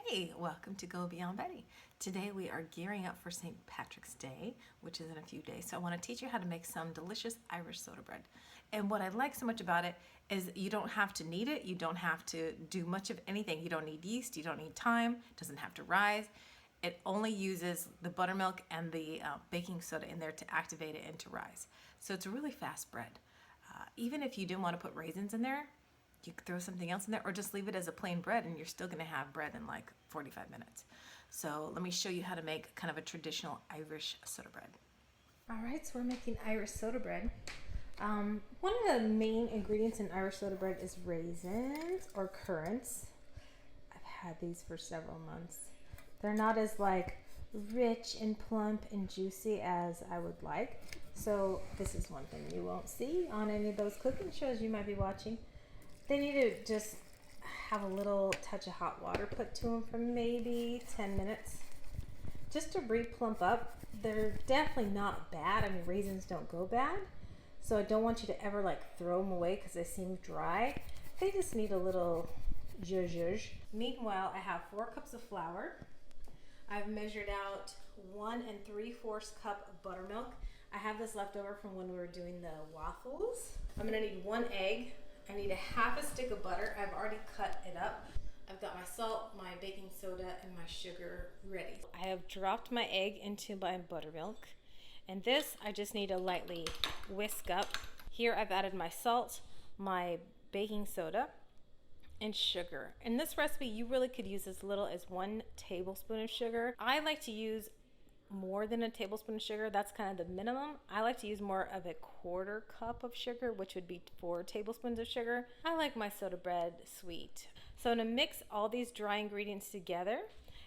Hey, welcome to Go Beyond Betty. Today we are gearing up for St. Patrick's Day, which is in a few days. So I want to teach you how to make some delicious Irish soda bread. And what I like so much about it is you don't have to knead it. You don't have to do much of anything. You don't need yeast. You don't need time. It doesn't have to rise. It only uses the buttermilk and the baking soda in there to activate it and to rise. So it's a really fast bread. Even if you didn't want to put raisins in there, you could throw something else in there or just leave it as a plain bread and you're still going to have bread in like 45 minutes. So let me show you how to make kind of a traditional Irish soda bread. All right, so we're making Irish soda bread. One of the main ingredients in Irish soda bread is raisins or currants. I've had these for several months. They're not as rich and plump and juicy as I would like. So this is one thing you won't see on any of those cooking shows you might be watching. They need to just have a little touch of hot water put to them for maybe 10 minutes just to re-plump up. They're definitely not bad. I mean, raisins don't go bad, so I don't want you to ever throw them away because they seem dry. They just need a little zhuzh. Meanwhile, I have 4 cups of flour. I've measured out 1 3/4 cup of buttermilk. I have this left over from when we were doing the waffles. I'm gonna need 1 egg. I need a half a stick of butter. I've already cut it up. I've got my salt, my baking soda, and my sugar ready. I have dropped my egg into my buttermilk. And this I just need to lightly whisk up. Here I've added my salt, my baking soda, and sugar. In this recipe, you really could use as little as 1 tablespoon of sugar. I like to use more than a tablespoon of sugar. That's kind of the minimum. I like to use more of a 1/4 cup of sugar, which would be 4 tablespoons of sugar. I like my soda bread sweet. So I'm gonna mix all these dry ingredients together,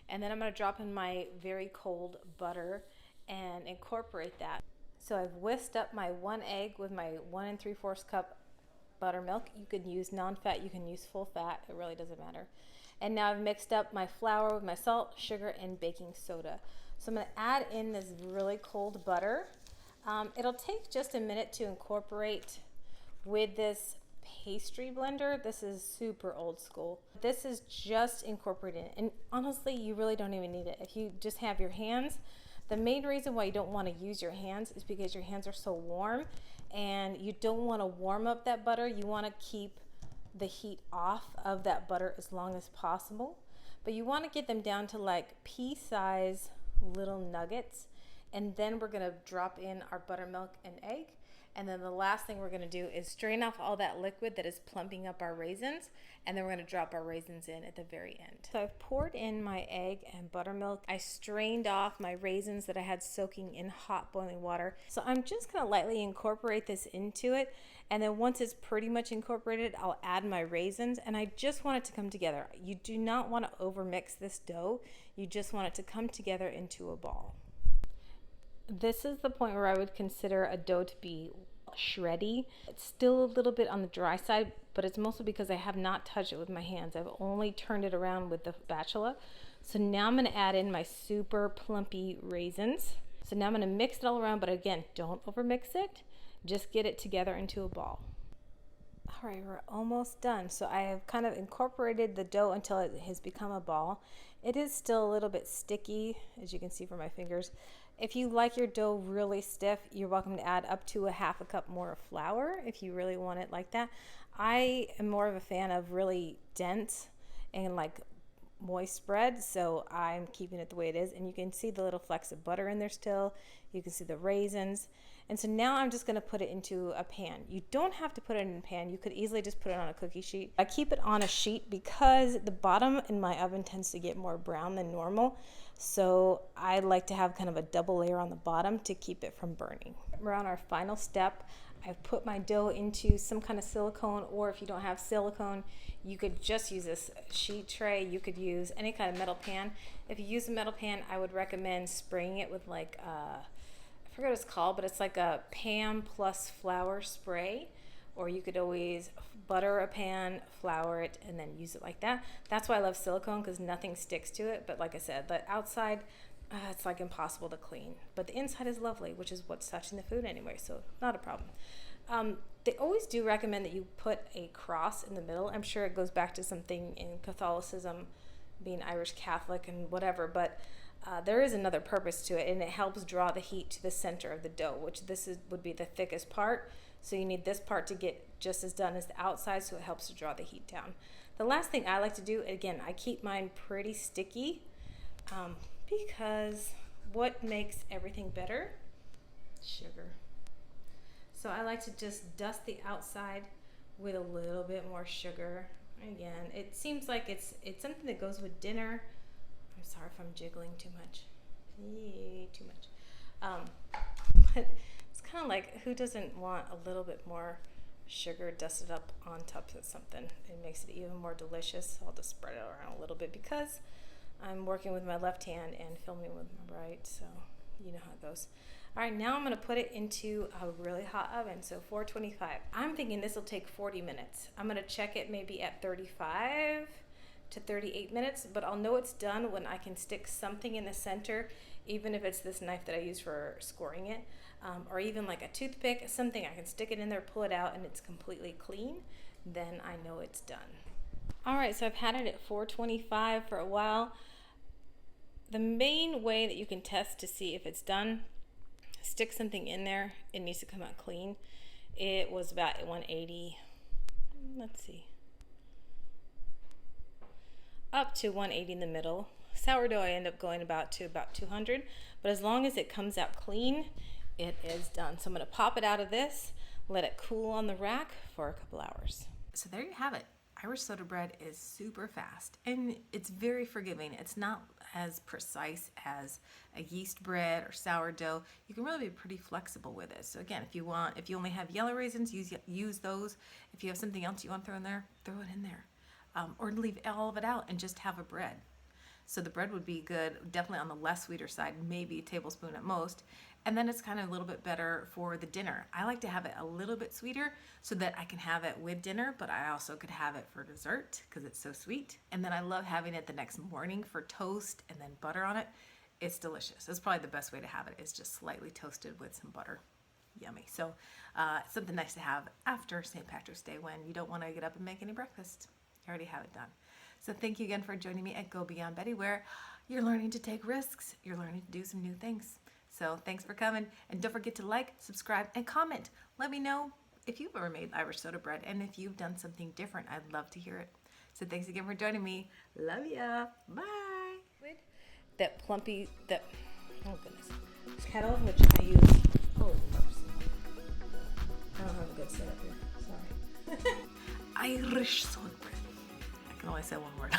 and then I'm gonna drop in my very cold butter and incorporate that. So I've whisked up my 1 egg with my 1 3/4 cup buttermilk. You can use non-fat, you can use full fat, it really doesn't matter. And now I've mixed up my flour with my salt, sugar, and baking soda. So I'm going to add in this really cold butter. It'll take just a minute to incorporate with this pastry blender. This is super old school. This is just incorporated, and honestly, you really don't even need it. If you just have your hands, the main reason why you don't want to use your hands is because your hands are so warm, and you don't want to warm up that butter. You want to keep the heat off of that butter as long as possible, but you want to get them down to pea-sized little nuggets. And then we're going to drop in our buttermilk and egg, and then the last thing we're going to do is strain off all that liquid that is plumping up our raisins, and then we're going to drop our raisins in at the very end. So I've poured in my egg and buttermilk. I strained off my raisins that I had soaking in hot boiling water. So I'm just going to lightly incorporate this into it, and then once it's pretty much incorporated, I'll add my raisins, and I just want it to come together. You do not want to overmix this dough. You just want it to come together into a ball. This is the point where I would consider a dough to be shreddy. It's still a little bit on the dry side, but it's mostly because I have not touched it with my hands. I've only turned it around with the spatula. So now I'm going to add in my super plumpy raisins. So now I'm going to mix it all around, but again, don't overmix it. Just get it together into a ball. All right, we're almost done. So I have kind of incorporated the dough until it has become a ball. It is still a little bit sticky, as you can see from my fingers. If you like your dough really stiff, you're welcome to add up to a half a cup more of flour if you really want it like that. I am more of a fan of really dense and moist bread, so I'm keeping it the way it is. And you can see the little flecks of butter in there still. You can see the raisins. And so now I'm just going to put it into a pan. You don't have to put it in a pan. You could easily just put it on a cookie sheet. I keep it on a sheet because the bottom in my oven tends to get more brown than normal. So I like to have kind of a double layer on the bottom to keep it from burning. We're on our final step. I've put my dough into some kind of silicone, or if you don't have silicone, you could just use this sheet tray. You could use any kind of metal pan. If you use a metal pan, I would recommend spraying it with I forget what it's called, but it's like a pan plus flour spray. Or you could always butter a pan, flour it, and then use it like that. That's why I love silicone, because nothing sticks to it. But like I said, the outside, it's impossible to clean. But the inside is lovely, which is what's touching the food anyway, so not a problem. They always do recommend that you put a cross in the middle. I'm sure it goes back to something in Catholicism being Irish Catholic and whatever, but there is another purpose to it, and it helps draw the heat to the center of the dough, which would be the thickest part. So you need this part to get just as done as the outside, so it helps to draw the heat down. The last thing I like to do, again, I keep mine pretty sticky because what makes everything better? Sugar. So I like to just dust the outside with a little bit more sugar. Again, it seems like it's something that goes with dinner. I'm sorry if I'm jiggling too much. Too much. But it's kind of like, who doesn't want a little bit more sugar dusted up on top of something? It makes it even more delicious. I'll just spread it around a little bit because I'm working with my left hand and filming with my right, so you know how it goes. All right, now I'm going to put it into a really hot oven, so 425. I'm thinking this will take 40 minutes. I'm going to check it maybe at 35 to 38 minutes, but I'll know it's done when I can stick something in the center, even if it's this knife that I use for scoring it, or even like a toothpick, something I can stick it in there, pull it out, and it's completely clean. Then I know it's done. All right, so I've had it at 425 for a while. The main way that you can test to see if it's done, stick something in there. It needs to come out clean. It was about 180. Let's see. Up to 180 in the middle. Sourdough I end up going about 200, but as long as it comes out clean, it is done. So I'm going to pop it out of this, let it cool on the rack for a couple hours. So there you have it. Irish soda bread is super fast and it's very forgiving. It's not as precise as a yeast bread or sourdough. You can really be pretty flexible with it. So again, if you only have yellow raisins, use those. If you have something else you want to throw in there, throw it in there. Or leave all of it out and just have a bread. So the bread would be good, definitely on the less sweeter side, maybe a tablespoon at most. And then it's kind of a little bit better for the dinner. I like to have it a little bit sweeter so that I can have it with dinner, but I also could have it for dessert because it's so sweet. And then I love having it the next morning for toast and then butter on it. It's delicious. That's probably the best way to have it, is just slightly toasted with some butter. Yummy. So something nice to have after St. Patrick's Day when you don't want to get up and make any breakfast. You already have it done. So thank you again for joining me at Go Beyond Betty, where you're learning to take risks. You're learning to do some new things. So thanks for coming. And don't forget to like, subscribe, and comment. Let me know if you've ever made Irish soda bread and if you've done something different. I'd love to hear it. So thanks again for joining me. Love ya. Bye. That plumpy, oh goodness, kettle, which I use, I don't have a good setup here, sorry. Irish soda bread. I can only say one word.